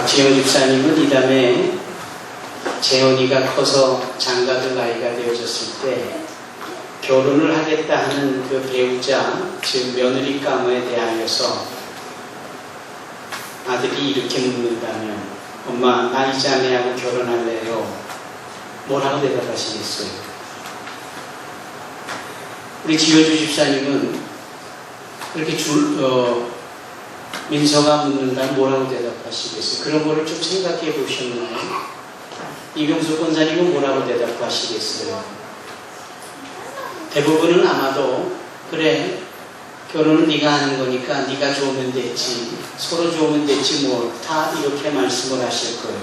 박지영 집사님은 이 다음에 재현이가 커서 장가들 나이가 되어졌을 때 결혼을 하겠다 하는 그 배우자, 즉 며느리감에 대하여서 아들이 이렇게 묻는다면, 엄마 나 이 자매하고 결혼할래요? 뭐라고 대답하시겠어요? 우리 지효주 집사님은 그렇게 민서가 묻는다면 뭐라고 대답하시겠어요? 그런 거를 좀 생각해 보셨나요? 이병수 권사님은 뭐라고 대답하시겠어요? 대부분은 아마도 그래 결혼은 네가 하는 거니까 네가 좋으면 됐지, 서로 좋으면 됐지 뭐 다 이렇게 말씀을 하실 거예요.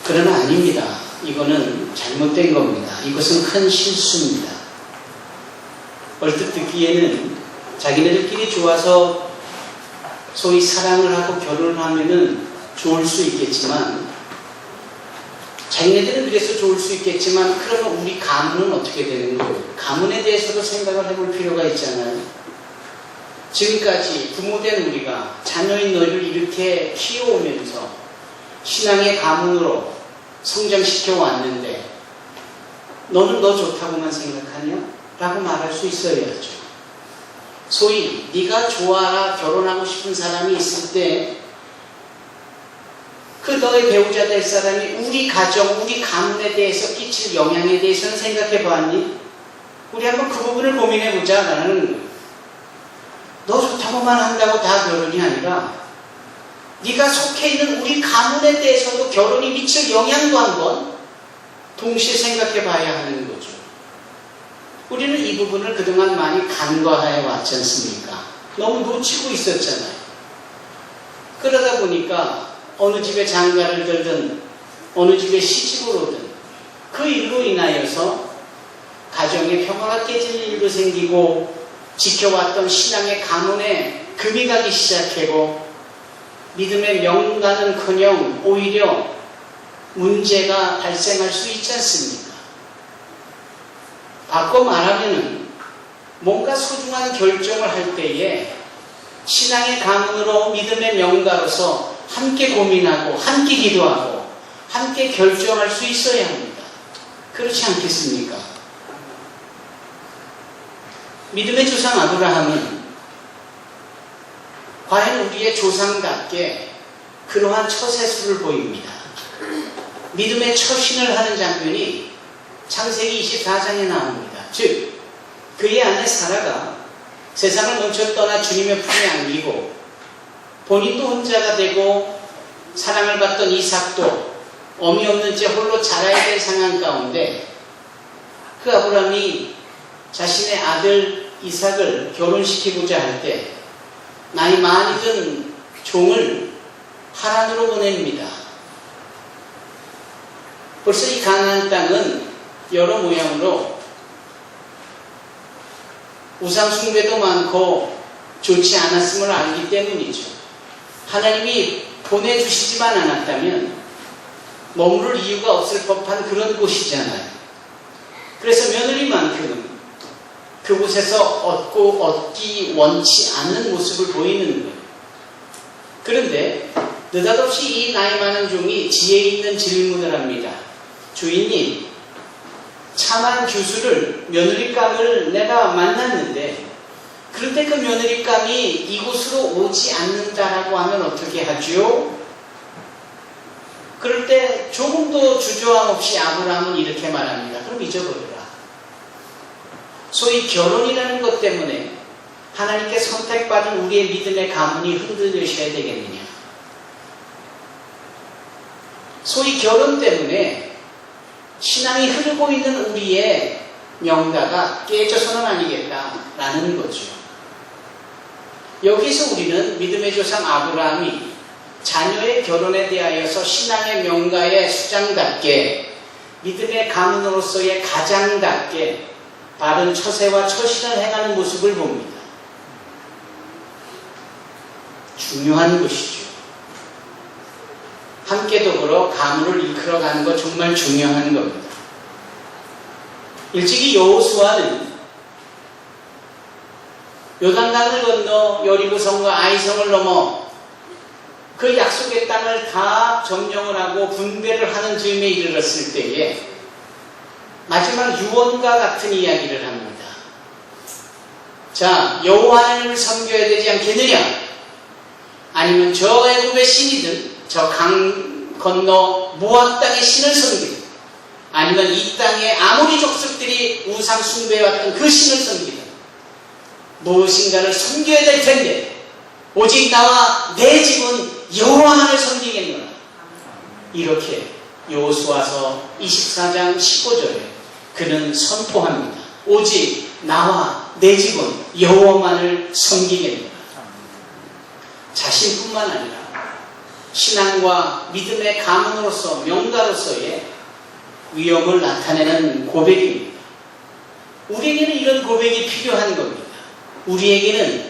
그러나 아닙니다. 이거는 잘못된 겁니다. 이것은 큰 실수입니다. 얼핏 듣기에는 자기네들끼리 좋아서 소위 사랑을 하고 결혼을 하면은 좋을 수 있겠지만, 자기네들은 그래서 좋을 수 있겠지만, 그러면 우리 가문은 어떻게 되는 거예요? 가문에 대해서도 생각을 해볼 필요가 있잖아요. 지금까지 부모된 우리가 자녀인 너희를 이렇게 키워오면서 신앙의 가문으로 성장시켜 왔는데 너는 너 좋다고만 생각하냐? 라고 말할 수 있어야죠. 소위 네가 좋아라 결혼하고 싶은 사람이 있을 때 그 너의 배우자 될 사람이 우리 가정, 우리 가문에 대해서 끼칠 영향에 대해서는 생각해 보았니? 우리 한번 그 부분을 고민해 보자. 나는 너 좋다고만 한다고 다 결혼이 아니라 네가 속해 있는 우리 가문에 대해서도 결혼이 미칠 영향도 한번 동시에 생각해 봐야 하는 거죠. 우리는 이 부분을 그동안 많이 간과해 왔지 않습니까? 너무 놓치고 있었잖아요. 그러다 보니까 어느 집에 장가를 들든 어느 집에 시집을 오든 그 일로 인하여서 가정의 평화가 깨질 일도 생기고 지켜왔던 신앙의 가문에 금이 가기 시작하고 믿음의 명가는커녕 오히려 문제가 발생할 수 있지 않습니까? 바꿔 말하면은 뭔가 소중한 결정을 할 때에 신앙의 가문으로 믿음의 명가로서 함께 고민하고 함께 기도하고 함께 결정할 수 있어야 합니다. 그렇지 않겠습니까? 믿음의 조상 아브라함은 과연 우리의 조상답게 그러한 처세술을 보입니다. 믿음의 처신을 하는 장면이 창세기 24장에 나옵니다. 즉 그의 아내 사라가 세상을 멈춰 떠나 주님의 품에 안기고 본인도 혼자가 되고 사랑을 받던 이삭도 어미 없는 채 홀로 자라야 될 상황 가운데 그 아브라함이 자신의 아들 이삭을 결혼시키고자 할 때 나이 많이 든 종을 하란으로 보냅니다. 벌써 이 가나안 땅은 여러 모양으로 우상 숭배도 많고 좋지 않았음을 알기 때문이죠. 하나님이 보내주시지만 않았다면 머무를 이유가 없을 법한 그런 곳이잖아요. 그래서 며느리만큼은 그곳에서 얻기 원치 않는 모습을 보이는 거예요. 그런데 느닷없이 이 나이 많은 종이 지혜 있는 질문을 합니다. 주인님, 참한 규수를 며느리감을 내가 만났는데 그런데 그 며느리감이 이곳으로 오지 않는다라고 하면 어떻게 하죠? 그럴 때 조금도 주저함 없이 아브라함은 이렇게 말합니다. 그럼 잊어버려라. 소위 결혼이라는 것 때문에 하나님께 선택받은 우리의 믿음의 가문이 흔들리셔야 되겠느냐? 소위 결혼 때문에 신앙이 흐르고 있는 우리의 명가가 깨져서는 아니겠다라는 거죠. 여기서 우리는 믿음의 조상 아브라함이 자녀의 결혼에 대하여서 신앙의 명가의 수장답게 믿음의 가문으로서의 가장답게 바른 처세와 처신을 행하는 모습을 봅니다. 중요한 것이죠. 함께 더불어 가문을 이끌어가는 것 정말 중요한 겁니다. 일찍이 여호수아는 요단강을 건너 여리고성과 아이성을 넘어 그 약속의 땅을 다 점령을 하고 분배를 하는 즈음에 이르렀을 때에 마지막 유언과 같은 이야기를 합니다. 자, 여호와 하나님을 섬겨야 되지 않겠느냐? 아니면 저 애굽의 신이든 저 강 건너 모압 땅의 신을 섬기든 아니면 이 땅의 아모리 족속들이 우상 숭배해왔던 그 신을 섬기든 무엇인가를 섬겨야 될 텐데 오직 나와 내 집은 여호와만을 섬기겠노라. 이렇게 여호수아서 24장 15절에 그는 선포합니다. 오직 나와 내 집은 여호와만을 섬기겠노라. 자신뿐만 아니라 신앙과 믿음의 가문으로서 명가로서의 위엄을 나타내는 고백입니다. 우리에게는 이런 고백이 필요한 겁니다. 우리에게는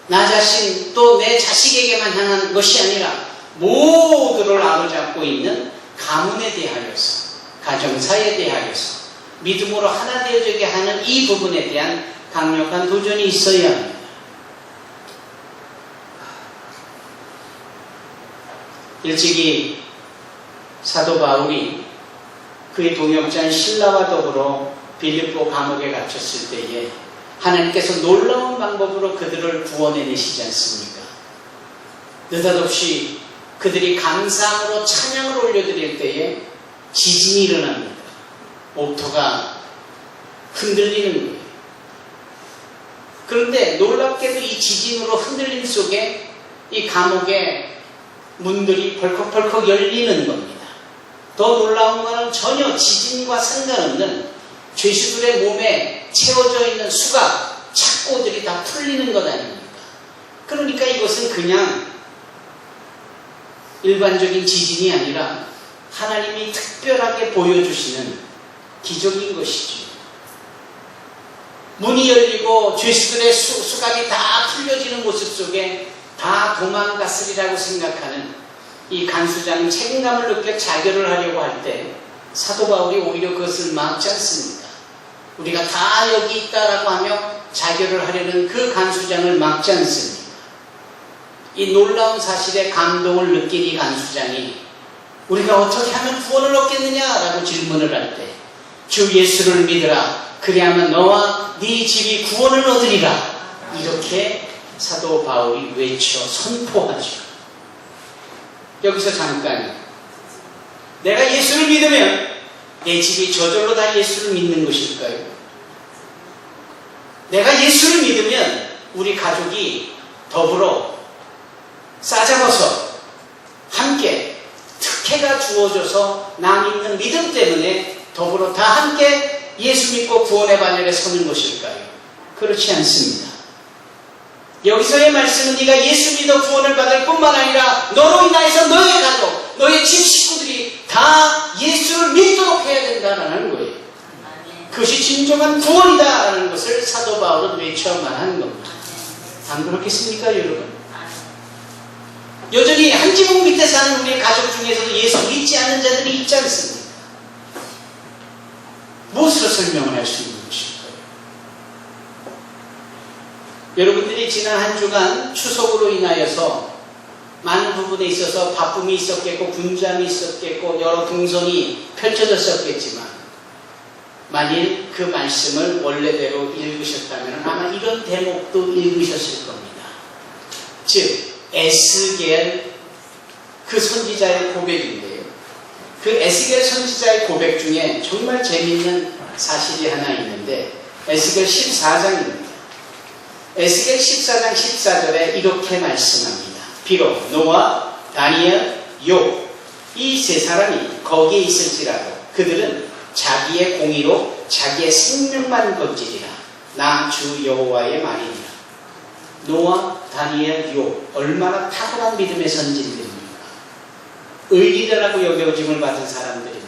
나 자신 또 내 자식에게만 향한 것이 아니라 모두를 아로잡고 있는 가문에 대하여서 가정사에 대하여서 믿음으로 하나 되어지게 하는 이 부분에 대한 강력한 도전이 있어야 합니다. 일찍이 사도 바울이 그의 동역자인 실라와 더불어 빌립보 감옥에 갇혔을 때에 하나님께서 놀라운 방법으로 그들을 구원해내시지 않습니까? 느닷없이 그들이 감사함으로 찬양을 올려드릴 때에 지진이 일어납니다. 옥토가 흔들리는 거예요. 그런데 놀랍게도 이 지진으로 흔들림 속에 이 감옥의 문들이 벌컥벌컥 열리는 겁니다. 더 놀라운 것은 전혀 지진과 상관없는 죄수들의 몸에 채워져 있는 수갑, 착고들이 다 풀리는 것 아닙니까? 그러니까 이것은 그냥 일반적인 지진이 아니라 하나님이 특별하게 보여주시는 기적인 것이죠. 문이 열리고 죄수들의 수갑이 다 풀려지는 모습 속에 다 도망갔으리라고 생각하는 이 간수장은 책임감을 느껴 자결을 하려고 할 때 사도 바울이 오히려 그것을 막지 않습니다. 우리가 다 여기 있다라고 하며 자결을 하려는 그 간수장을 막지 않습니다. 이 놀라운 사실에 감동을 느낀 이 간수장이 우리가 어떻게 하면 구원을 얻겠느냐라고 질문을 할 때 주 예수를 믿으라. 그리하면 너와 네 집이 구원을 얻으리라. 이렇게 사도 바울이 외쳐 선포하죠. 여기서 잠깐 내가 예수를 믿으면 내 집이 저절로 다 예수를 믿는 것일까요? 내가 예수를 믿으면 우리 가족이 더불어 싸잡아서 함께 특혜가 주어져서 나 믿는 믿음 때문에 더불어 다 함께 예수 믿고 구원의 반열에 서는 것일까요? 그렇지 않습니다. 여기서의 말씀은 네가 예수 믿어 구원을 받을 뿐만 아니라 너로 인하여서 너의 가족, 너의 집 식구들이 다 예수를 믿도록 해야 된다는 거예요. 그것이 진정한 구원이다라는 것을 사도 바울은 외쳐만 하는 겁니다. 안 그렇겠습니까, 여러분? 여전히 한 지붕 밑에 사는 우리의 가족 중에서도 예수 믿지 않는 자들이 있지 않습니까? 무엇으로 설명을 할 수 있는 것일까요? 여러분들이 지난 한 주간 추석으로 인하여서 많은 부분에 있어서 바쁨이 있었겠고 분주함이 있었겠고 여러 동선이 펼쳐졌었겠지만 만일 그 말씀을 원래대로 읽으셨다면 아마 이런 대목도 읽으셨을 겁니다. 즉 에스겔 그 선지자의 고백인데요. 그 에스겔 선지자의 고백 중에 정말 재미있는 사실이 하나 있는데 에스겔 14장입니다. 에스겔 14장 14절에 이렇게 말씀합니다. 비록 노아, 다니엘, 욥 이 세 사람이 거기에 있을지라도 그들은 자기의 공의로 자기의 생명만 건지리라. 나 주 여호와의 말이니라. 노아, 다니엘, 욥 얼마나 탁월한 믿음의 선진들입니까? 의리라고 여겨짐을 받은 사람들입니다.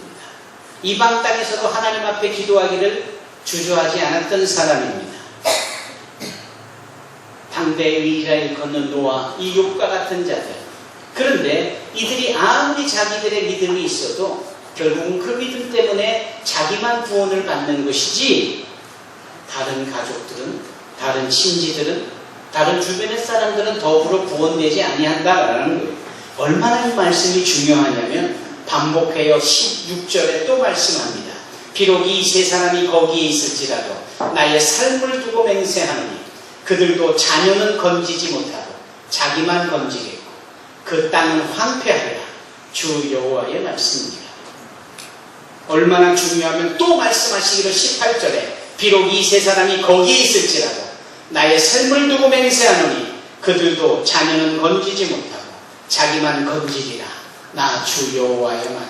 이방 땅에서도 하나님 앞에 기도하기를 주저하지 않았던 사람입니다. 당대의 이스라엘 걷는 노아, 이 욥과 같은 자들. 그런데 이들이 아무리 자기들의 믿음이 있어도 결국은 그 믿음 때문에 자기만 구원을 받는 것이지 다른 가족들은, 다른 친지들은, 다른 주변의 사람들은 더불어 구원되지 아니한다라는 거예요. 얼마나 이 말씀이 중요하냐면 반복해요. 16절에 또 말씀합니다. 비록 이 세 사람이 거기에 있을지라도 나의 삶을 두고 맹세하노니 그들도 자녀는 건지지 못하고 자기만 건지겠고 그 땅은 황폐하리라. 주 여호와의 말씀입니다. 얼마나 중요하면 또 말씀하시기를 18절에 비록 이 세 사람이 거기에 있을지라도 나의 삶을 두고 맹세하노니 그들도 자녀는 건지지 못하고 자기만 건지리라. 나 주 여호와의 말이니라.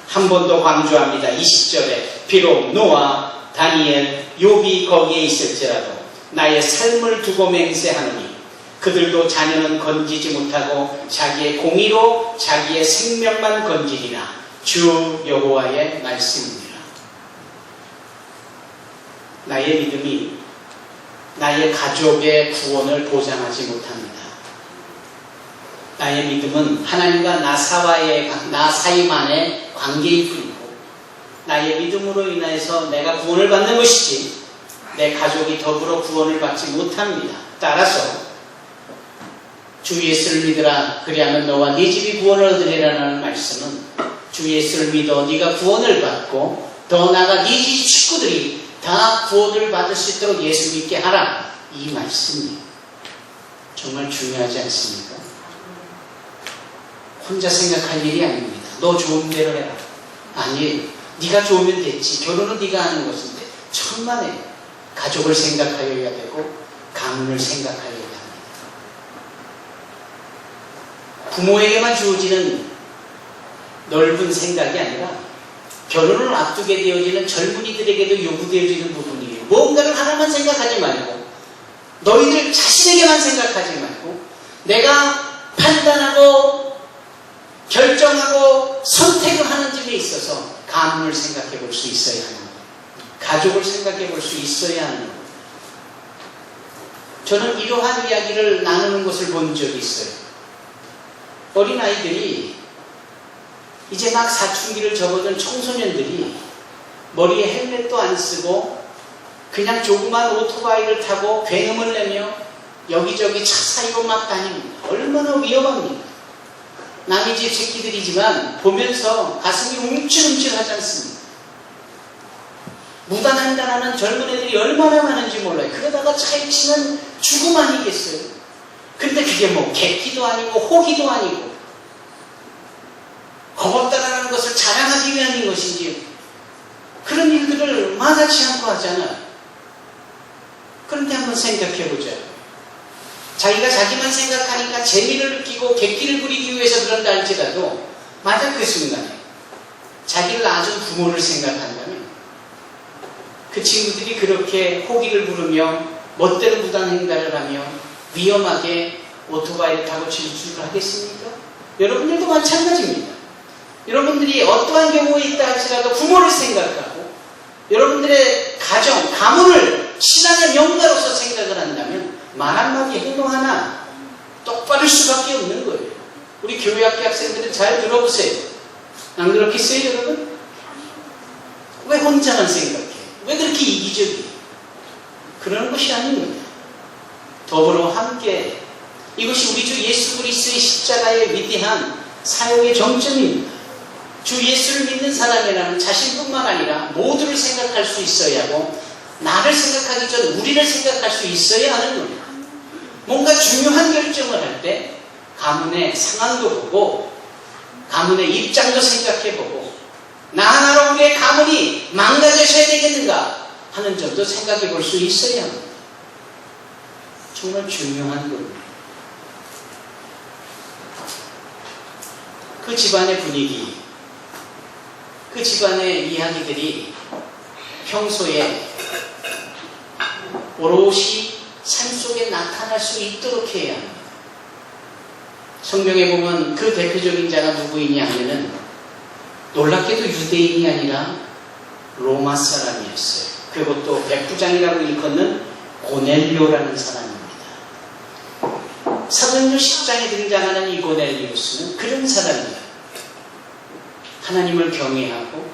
한 번 더 강조합니다. 20절에 비록 노아, 다니엘, 욥이 거기에 있을지라도 나의 삶을 두고 맹세하노니 그들도 자녀는 건지지 못하고 자기의 공의로 자기의 생명만 건지리라. 주 여호와의 말씀입니다. 나의 믿음이 나의 가족의 구원을 보장하지 못합니다. 나의 믿음은 하나님과 나 사이만의 관계일 뿐이고 나의 믿음으로 인해서 내가 구원을 받는 것이지 내 가족이 더불어 구원을 받지 못합니다. 따라서 주 예수를 믿으라 그리하면 너와 네 집이 구원을 얻으리라는 말씀은 주 예수를 믿어 네가 구원을 받고 더 나아가 네 집 식구들이 다 구원을 받을 수 있도록 예수 믿게 하라. 이 말씀이 정말 중요하지 않습니까? 혼자 생각할 일이 아닙니다. 너 좋은 대로 해라. 아니, 네가 좋으면 됐지. 결혼은 네가 하는 것인데 천만에 가족을 생각하여야 되고 가문을 생각하여야 합니다. 부모에게만 주어지는 넓은 생각이 아니라 결혼을 앞두게 되어지는 젊은이들에게도 요구되어지는 부분이에요. 뭔가를 하나만 생각하지 말고 너희들 자신에게만 생각하지 말고 내가 판단하고 결정하고 선택을 하는 점에 있어서 가문을 생각해 볼 수 있어야 하는 거예요. 가족을 생각해 볼 수 있어야 하는 거예요. 저는 이러한 이야기를 나누는 것을 본 적이 있어요. 어린아이들이 이제 막 사춘기를 접어든 청소년들이 머리에 헬멧도 안 쓰고 그냥 조그만 오토바이를 타고 굉음을 내며 여기저기 차 사이로 막 다닙니다. 얼마나 위험합니까? 남의 집 새끼들이지만 보면서 가슴이 움찔움찔하지 않습니까? 무단횡단하는 젊은 애들이 얼마나 많은지 몰라요. 그러다가 차에 치면 죽음 아니겠어요? 근데 그게 뭐 객기도 아니고 호기도 아니고 겁없다라는 것을 자랑하기 위한 것인지 그런 일들을 만하지 않고 하잖아요. 그런데 한번 생각해보자. 자기가 자기만 생각하니까 재미를 느끼고 객기를 부리기 위해서 그런다 할지라도 맞아 그 순간에 자기를 낳아준 부모를 생각한다면 그 친구들이 그렇게 호기를 부르며 멋대로 무단횡단을 하며 위험하게 오토바이를 타고 질주를 하겠습니까? 여러분들도 마찬가지입니다. 여러분들이 어떠한 경우에 있다 할지라도 부모를 생각하고 여러분들의 가정, 가문을 신앙의 명가로서 생각을 한다면 말 한마디 행동 하나 똑바를 수밖에 없는 거예요. 우리 교회학교 학생들은 잘 들어보세요. 안 그렇겠어요 여러분? 왜 혼자만 생각해? 왜 그렇게 이기적이에요? 그러는 것이 아닙니다. 더불어 함께 이것이 우리 주 예수 그리스도의 십자가의 위대한 사역의 정점입니다. 주 예수를 믿는 사람이라면 자신뿐만 아니라 모두를 생각할 수 있어야 하고 나를 생각하기 전 우리를 생각할 수 있어야 하는 겁니다. 뭔가 중요한 결정을 할 때 가문의 상황도 보고 가문의 입장도 생각해보고 나 하나로 우리의 가문이 망가져야 되겠는가 하는 점도 생각해 볼 수 있어야 합니다. 정말 중요한 겁니다. 그 집안의 분위기, 그 집안의 이야기들이 평소에 오롯이 삶속에 나타날 수 있도록 해야 합니다. 성경에 보면 그 대표적인 자가 누구이냐 하면은 놀랍게도 유대인이 아니라 로마 사람이었어요. 그것도 백부장이라고 일컫는 고넬료라는 사람입니다. 사도행전 10장에 등장하는 이 고넬리우스는 그런 사람이에요. 하나님을 경외하고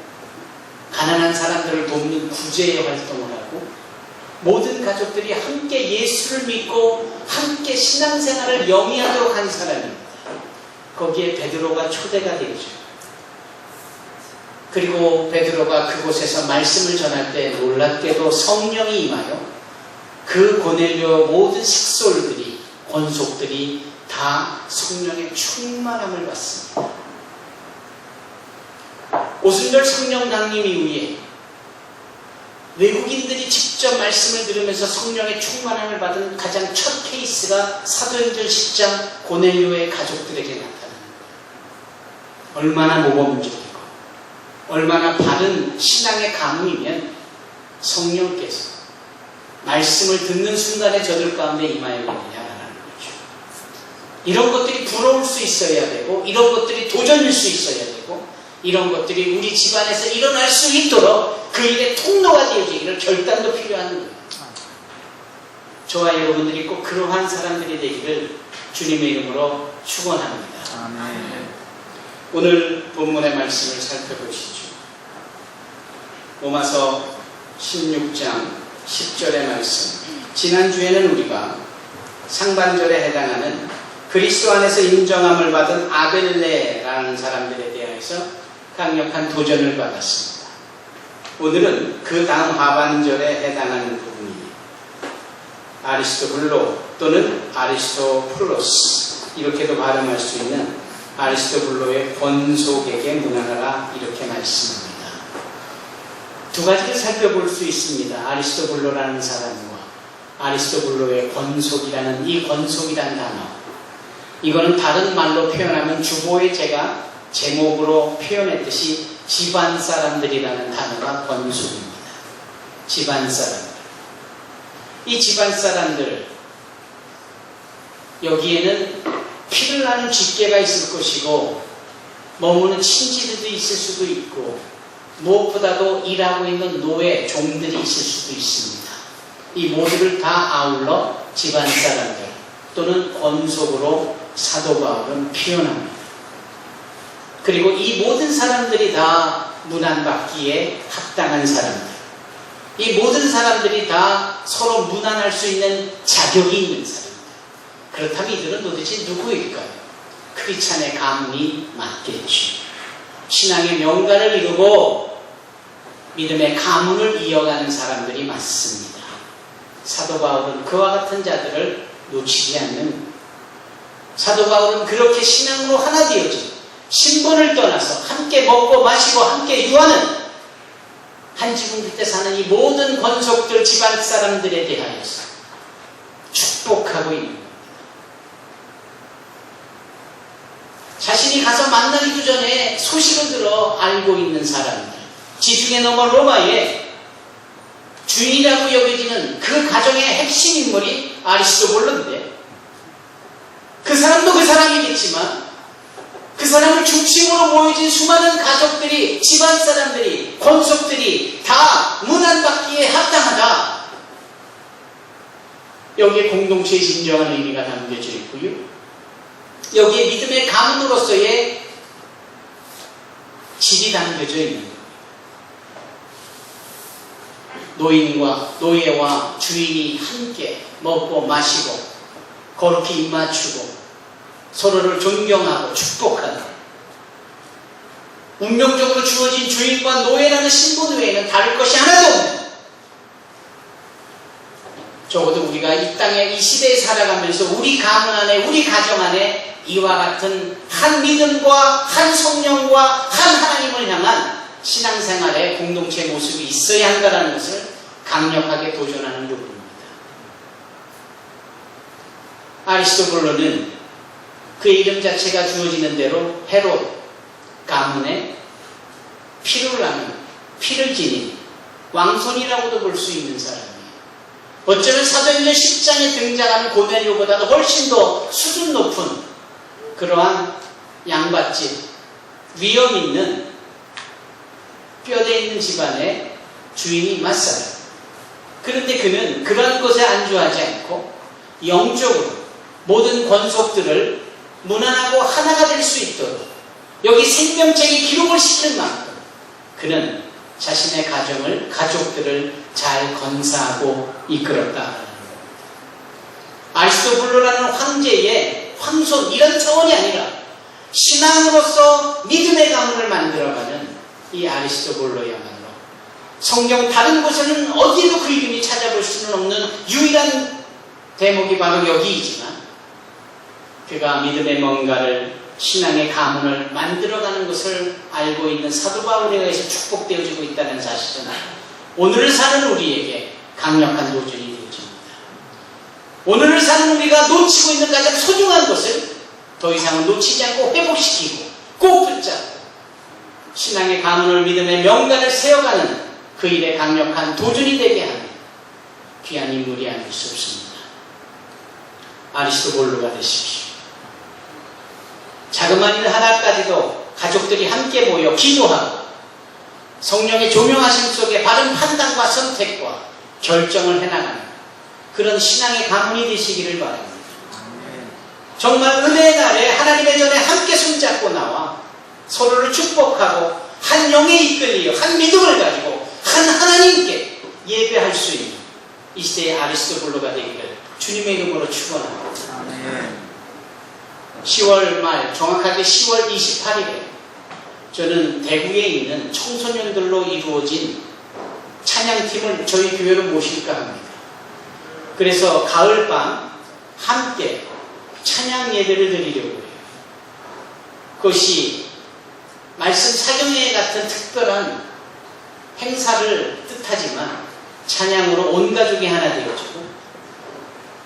가난한 사람들을 돕는 구제의 활동을 하고 모든 가족들이 함께 예수를 믿고 함께 신앙생활을 영위하도록 한 사람입니다. 거기에 베드로가 초대가 되죠. 그리고 베드로가 그곳에서 말씀을 전할 때 놀랍게도 성령이 임하여 그 고넬료 모든 식솔들이, 권속들이 다 성령의 충만함을 받습니다. 오순절 성령 강림 이후에 외국인들이 직접 말씀을 들으면서 성령의 충만함을 받은 가장 첫 케이스가 사도행전 10장 고넬료의 가족들에게 나타나는 거예요. 얼마나 모범적이고 얼마나 바른 신앙의 가문이면 성령께서 말씀을 듣는 순간에 저들 가운데 임하여야 되느냐라는 거죠. 이런 것들이 부러울 수 있어야 되고, 이런 것들이 도전일 수 있어야 되고, 이런 것들이 우리 집안에서 일어날 수 있도록 그 일의 통로가 되어지기를 결단도 필요한 거예요. 저와 여러분들이 꼭 그러한 사람들이 되기를 주님의 이름으로 축원합니다. 아멘. 오늘 본문의 말씀을 살펴보시죠. 로마서 16장 10절의 말씀. 지난주에는 우리가 상반절에 해당하는 그리스도 안에서 인정함을 받은 아벨레라는 사람들에 대해서 강력한 도전을 받았습니다. 오늘은 그 다음 하반절에 해당하는 부분입니다. 아리스토블로 또는 아리스토플로스, 이렇게도 발음할 수 있는 아리스토블로의 권속에게 문안하라, 이렇게 말씀합니다. 두 가지를 살펴볼 수 있습니다. 아리스토블로라는 사람과 아리스토블로의 권속이라는 이 권속이라는 단어. 이거는 다른 말로 표현하면 주보에 제가 제목으로 표현했듯이 집안 사람들이라는 단어가 권속입니다. 집안 사람들. 이 집안 사람들, 여기에는 피를 나는 쥐떼가 있을 것이고 머무는 친지들도 있을 수도 있고 무엇보다도 일하고 있는 노예, 종들이 있을 수도 있습니다. 이 모두를 다 아울러 집안 사람들 또는 권속으로 사도 바울은 표현합니다. 그리고 이 모든 사람들이 다 문안받기에 합당한 사람들, 이 모든 사람들이 다 서로 문안할 수 있는 자격이 있는 사람들. 그렇다면 이들은 도대체 누구일까요? 크리스찬의 가문이 맞겠죠. 신앙의 명가를 이루고 믿음의 가문을 이어가는 사람들이 맞습니다. 사도 바울은 그와 같은 자들을 놓치지 않는, 사도 바울은 그렇게 신앙으로 하나 되어진, 신분을 떠나서 함께 먹고 마시고 함께 유하는 한 지붕 밑에 사는 이 모든 권속들 집안 사람들에 대하여서 축복하고 있는 겁니다. 자신이 가서 만나기도 전에 소식을 들어 알고 있는 사람들, 지중해 너머 로마에 주인이라고 여겨지는 그 가정의 핵심 인물이 아리스토블로인데, 그 사람도 그 사람이겠지만 그 사람을 중심으로 모여진 수많은 가족들이, 집안 사람들이, 권속들이 다 문안받기에 합당하다. 여기에 공동체의 진정한 의미가 담겨져 있고요. 여기에 믿음의 가문으로서의 질이 담겨져 있는 거예요. 노예와 주인이 함께 먹고 마시고 거룩히 입맞추고 서로를 존경하고 축복하는, 운명적으로 주어진 주인과 노예라는 신분 외에는 다를 것이 하나도 없는, 적어도 우리가 이 땅에 이 시대에 살아가면서 우리 가문 안에, 우리 가정 안에 이와 같은 한 믿음과 한 성령과 한 하나님을 향한 신앙생활의 공동체의 모습이 있어야 한다는 것을 강력하게 도전하는 부분입니다. 아리스토블로는 그의 이름 자체가 주어지는 대로 헤롯 가문의 피를 나는, 피를 지닌 왕손이라고도 볼 수 있는 사람이에요. 어쩌면 사도행전 10장에 등장하는 고넬료보다도 훨씬 더 수준 높은 그러한 양밭집, 위험 있는 뼈대 있는 집안의 주인이 맞사람. 그런데 그는 그러한 것에 안주하지 않고 영적으로 모든 권속들을 문안하고 하나가 될 수 있도록 여기 생명책에 기록을 시킬 만큼 그는 자신의 가족들을 잘 건사하고 이끌었다. 아리스토블로라는 황제의 황손 이런 차원이 아니라 신앙으로서 믿음의 가문을 만들어가는 이 아리스토블로야말로 성경 다른 곳에는 어디에도 그 이름이 찾아볼 수는 없는 유일한 대목이 바로 여기이지만 그가 믿음의 뭔가를 신앙의 가문을 만들어가는 것을 알고 있는 사도 바울에 의해서 축복되어지고 있다는 사실은 오늘을 사는 우리에게 강력한 도전이 되어집니다. 오늘을 사는 우리가 놓치고 있는 가장 소중한 것을 더 이상은 놓치지 않고 회복시키고 꼭 붙잡고 신앙의 가문을 믿음의 명가를 세워가는 그 일에 강력한 도전이 되게 하는 귀한 인물이 아닐 수 없습니다. 아리스토블로가 되십시오. 자그마한 일 하나까지도 가족들이 함께 모여 기도하고 성령의 조명하심 속에 바른 판단과 선택과 결정을 해나가는 그런 신앙의 가문이 되시기를 바랍니다. 정말 은혜의 날에 하나님의 전에 함께 손잡고 나와 서로를 축복하고 한 영에 이끌리어 한 믿음을 가지고 한 하나님께 예배할 수 있는 이 시대의 아리스토블로가 되기를 주님의 이름으로 축원합니다. 10월 말 정확하게 10월 28일에 저는 대구에 있는 청소년들로 이루어진 찬양팀을 저희 교회로 모실까 합니다. 그래서 가을밤 함께 찬양 예배를 드리려고 해요. 그것이 말씀 사경회 같은 특별한 행사를 뜻하지만 찬양으로 온 가족이 하나 되어지고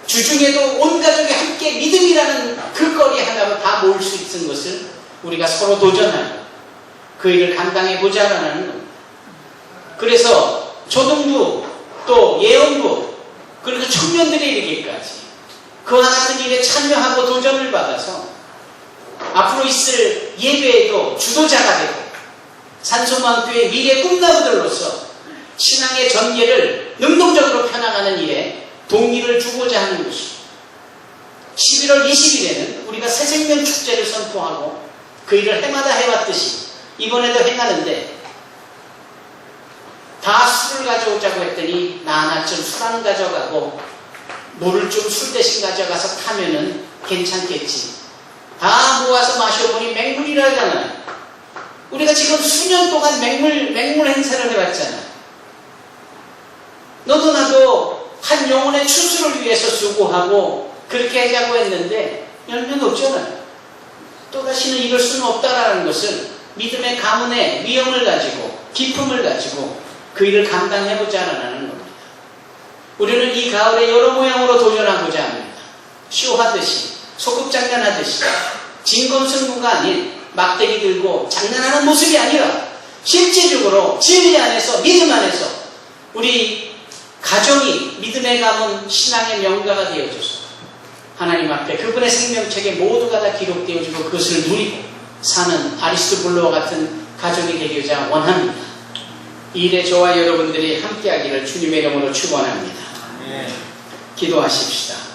주중에도 온 가족이 함께 믿음이라는 그 거리 하나로 다 모을 수 있는 것을 우리가 서로 도전하고 그 일을 감당해보자라는 겁니다. 그래서 초등부 또 예언부 그리고 청년들에 이르기까지 그와 같은 일에 참여하고 도전을 받아서 앞으로 있을 예배에도 주도자가 되고 산소마교회 미래 꿈나무들로서 신앙의 전개를 능동적으로 펴나가는 일에 동기를 주고자 하는 것입니다. 11월 20일에는 우리가 새생명 축제를 선포하고 그 일을 해마다 해왔듯이 이번에도 행하는데 다 술을 가져오자고 했더니 나 하나쯤 술 안 가져가고 물을 좀 술 대신 가져가서 타면은 괜찮겠지. 다 모아서 마셔보니 맹물이라 하잖아요. 우리가 지금 수년 동안 맹물 행사를 해왔잖아. 너도 나도 한 영혼의 추수를 위해서 수고하고 그렇게 하자고 했는데 열매가 없잖아요. 또다시는 이럴 수는 없다라는 것을 믿음의 가문의 위엄을 가지고 기품을 가지고 그 일을 감당해보자라는 겁니다. 우리는 이 가을에 여러 모양으로 도전하고자 합니다. 쇼하듯이 소꿉장난하듯이 진검승부가 아닌 막대기 들고 장난하는 모습이 아니라 실질적으로 진리 안에서 믿음 안에서 우리 가정이 믿음의 가문 신앙의 명가가 되어져서 하나님 앞에 그분의 생명책에 모두가 다 기록되어지고 그것을 누리고 사는 아리스토블로와 같은 가정이 되고자 원합니다. 이 일에 저와 여러분들이 함께하기를 주님의 이름으로 축원합니다. 기도하십시다.